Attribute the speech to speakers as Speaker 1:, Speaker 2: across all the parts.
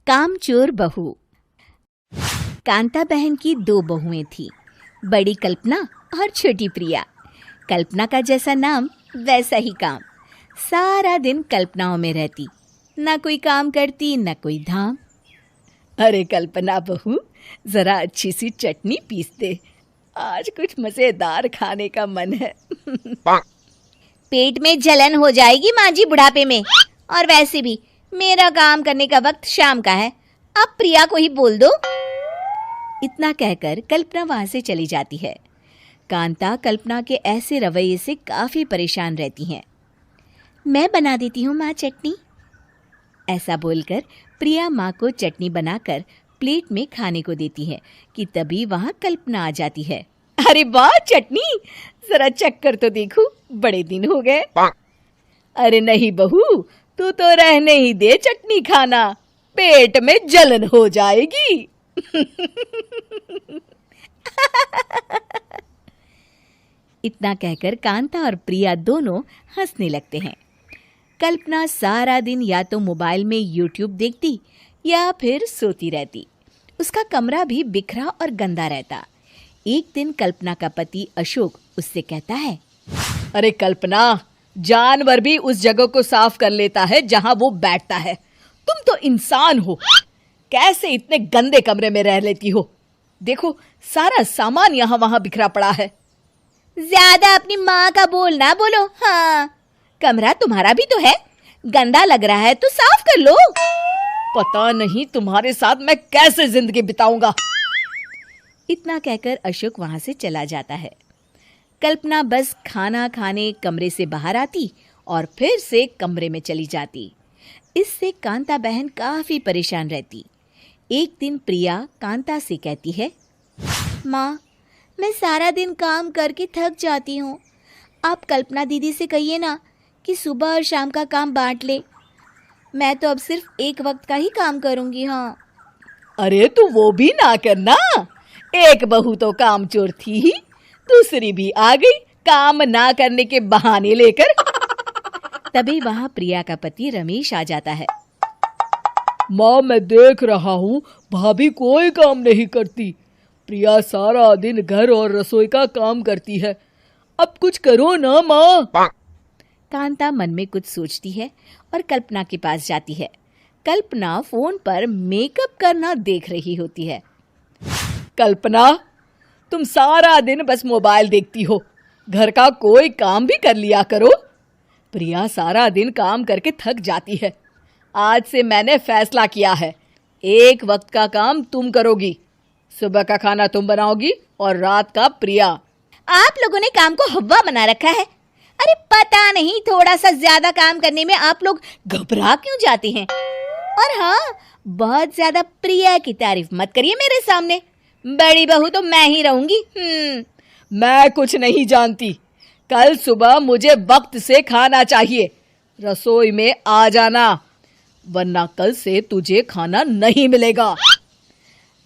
Speaker 1: कामचोर बहू। कांता बहन की 2 बहुएं थीं, बड़ी कल्पना और छोटी प्रिया। कल्पना का जैसा नाम वैसा ही काम। सारा दिन कल्पनाओं में रहती, ना कोई काम करती ना कोई धाम। अरे कल्पना बहू, जरा अच्छी सी चटनी पीस दे, आज कुछ मजेदार खाने का मन है।
Speaker 2: पेट में जलन हो जाएगी माँ जी बुढ़ापे में, और वैसे भी मेरा काम करने का वक्त शाम का है, अब प्रिया को ही बोल दो।
Speaker 1: इतना कहकर कल्पना वहां से चली जाती है। कांता कल्पना के ऐसे रवैये से काफी परेशान रहती हैं। मैं बना देती हूँ माँ चटनी, ऐसा बोलकर प्रिया माँ को चटनी बनाकर प्लेट में खाने को देती है कि तभी वहां कल्पना आ जाती है। अरे वाह चटनी, जरा चख कर तो देखूं, बड़े दिन हो गए। अरे नहीं बहू, तू तो रहने ही दे चटनी खाना, पेट में जलन हो जाएगी। इतना कहकर कांता और प्रिया दोनों हंसने लगते हैं। कल्पना सारा दिन या तो मोबाइल में यूट्यूब देखती या फिर सोती रहती। उसका कमरा भी बिखरा और गंदा रहता। एक दिन कल्पना का पति अशोक उससे कहता है, अरे कल्पना, जानवर भी उस जगह को साफ कर लेता है जहां वो बैठता है, तुम तो इंसान हो, कैसे इतने गंदे कमरे में रह लेती हो? देखो सारा सामान यहाँ वहां बिखरा पड़ा है।
Speaker 2: ज्यादा अपनी माँ का बोल ना बोलो। हाँ,
Speaker 1: कमरा तुम्हारा भी तो है, गंदा लग रहा है तो साफ कर लो। पता नहीं तुम्हारे साथ मैं कैसे जिंदगी बिताऊंगा। इतना कहकर अशोक वहां से चला जाता है। कल्पना बस खाना खाने कमरे से बाहर आती और फिर से कमरे में चली जाती। इससे कांता बहन काफी परेशान रहती। एक दिन प्रिया कांता से कहती है,
Speaker 2: माँ, मैं सारा दिन काम करके थक जाती हूँ, आप कल्पना दीदी से कहिए ना कि सुबह और शाम का काम बांट ले। मैं तो अब सिर्फ एक वक्त का ही काम करूँगी। हाँ।
Speaker 1: अरे तू वो भी ना करना, एक बहू तो कामचोर थी ही, दूसरी भी आ गई काम ना करने के बहाने लेकर। तभी वहां प्रिया का पति रमेश आ जाता है।
Speaker 3: माँ, मैं देख रहा हूँ भाभी कोई काम नहीं करती, प्रिया सारा दिन घर और रसोई का काम करती है, अब कुछ करो ना माँ।
Speaker 1: कांता मन में कुछ सोचती है और कल्पना के पास जाती है। कल्पना फोन पर मेकअप करना देख रही होती है। कल्पना, तुम सारा दिन बस मोबाइल देखती हो, घर का कोई काम भी कर लिया करो। प्रिया सारा दिन काम करके थक जाती है। आज से मैंने फैसला किया है, एक वक्त का काम तुम करोगी, सुबह का खाना तुम बनाओगी और रात का प्रिया।
Speaker 2: आप लोगों ने काम को हवा बना रखा है। अरे पता नहीं थोड़ा सा ज्यादा काम करने में आप लोग घबरा क्यों जाते हैं। और हाँ, बहुत ज्यादा प्रिया की तारीफ मत करिए मेरे सामने, बड़ी बहू तो मैं ही रहूंगी।
Speaker 1: मैं कुछ नहीं जानती, कल सुबह मुझे वक्त से खाना चाहिए, रसोई में आ जाना, वरना कल से तुझे खाना नहीं मिलेगा।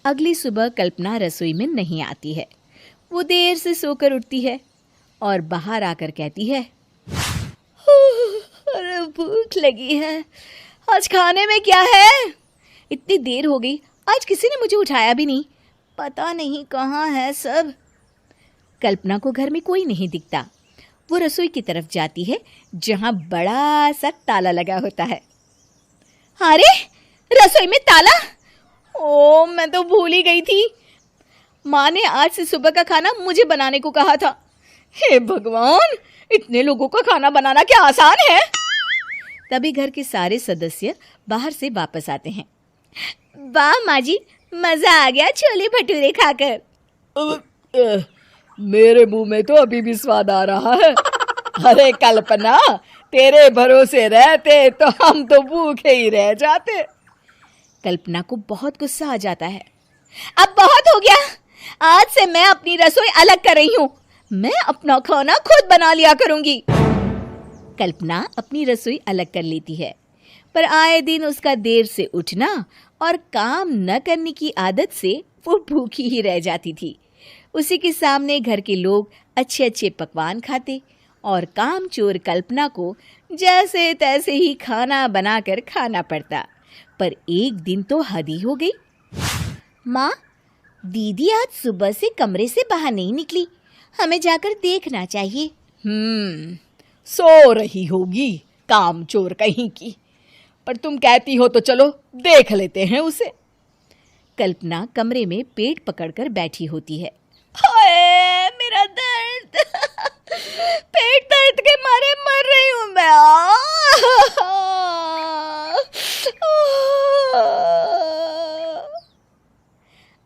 Speaker 1: अगली सुबह कल्पना रसोई में नहीं आती है। वो देर से सोकर उठती है और बाहर आकर कहती है, अरे भूख लगी है, आज खाने में क्या है? इतनी देर हो गई, आज किसी ने मुझे उठाया भी नहीं, पता नहीं कहाँ है सब। कल्पना को घर में कोई नहीं दिखता। वो रसोई की तरफ जाती है जहां बड़ा सा ताला लगा होता है। अरे रसोई में ताला! ओ, मैं तो भूल ही गई थी। माँ ने आज से सुबह का खाना मुझे बनाने को कहा था। हे भगवान, इतने लोगों का खाना बनाना क्या आसान है? तभी घर के सारे सदस्य बाहर से वापस आते हैं।
Speaker 2: वाह माँ जी, मजा आ गया छोले भटूरे खाकर।
Speaker 3: मेरे मुंह में तो अभी भी स्वाद आ रहा है।
Speaker 1: अरे कल्पना, तेरे भरोसे रहते तो हम तो भूखे ही रह जाते। कल्पना को बहुत गुस्सा आ जाता है।
Speaker 2: अब बहुत हो गया, आज से मैं अपनी रसोई अलग कर रही हूँ, मैं अपना खाना खुद बना लिया करूंगी।
Speaker 1: कल्पना अपनी रसोई अलग कर लेती है, पर आए दिन उसका देर से उठना और काम न करने की आदत से वो भूखी ही रह जाती थी। उसी के सामने घर के लोग अच्छे अच्छे पकवान खाते और कामचोर कल्पना को जैसे तैसे ही खाना बनाकर खाना पड़ता। पर एक दिन तो हद ही हो गई। माँ, दीदी आज सुबह से कमरे से बाहर नहीं निकली, हमें जाकर देखना चाहिए।
Speaker 3: सो रही होगी कामचोर कहीं की। पर तुम कहती हो तो चलो देख लेते हैं उसे।
Speaker 1: कल्पना कमरे में पेट पकड़कर बैठी होती है।
Speaker 2: हाय मेरा दर्द, पेट दर्द के मारे मर रही हूँ मैं।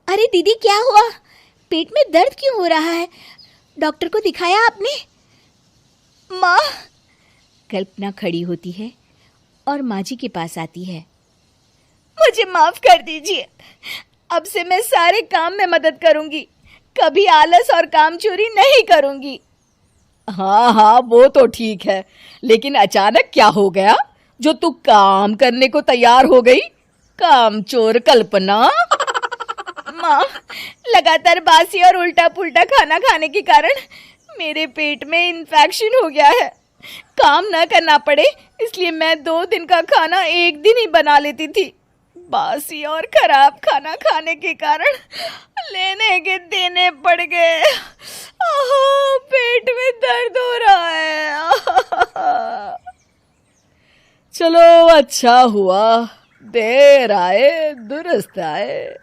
Speaker 1: अरे दीदी, क्या हुआ? पेट में दर्द क्यों हो रहा है? डॉक्टर को दिखाया आपने?
Speaker 2: माँ,
Speaker 1: कल्पना खड़ी होती है और माँ जी के पास आती है।
Speaker 2: मुझे माफ कर दीजिए, अब से मैं सारे काम में मदद करूंगी, कभी आलस और काम चोरी नहीं करूंगी।
Speaker 3: हाँ, वो तो ठीक है, लेकिन अचानक क्या हो गया जो तू काम करने को तैयार हो गई? कामचोर कल्पना।
Speaker 2: माँ, लगातार बासी और उल्टा पुल्टा खाना खाने के कारण मेरे पेट में इन्फेक्शन हो गया है। काम न करना पड़े इसलिए मैं 2 दिन का खाना एक दिन ही बना लेती थी। बासी और खराब खाना खाने के कारण लेने के देने पड़ गए। पेट में दर्द हो रहा है।
Speaker 3: चलो अच्छा हुआ, देर आए दुरुस्त आए।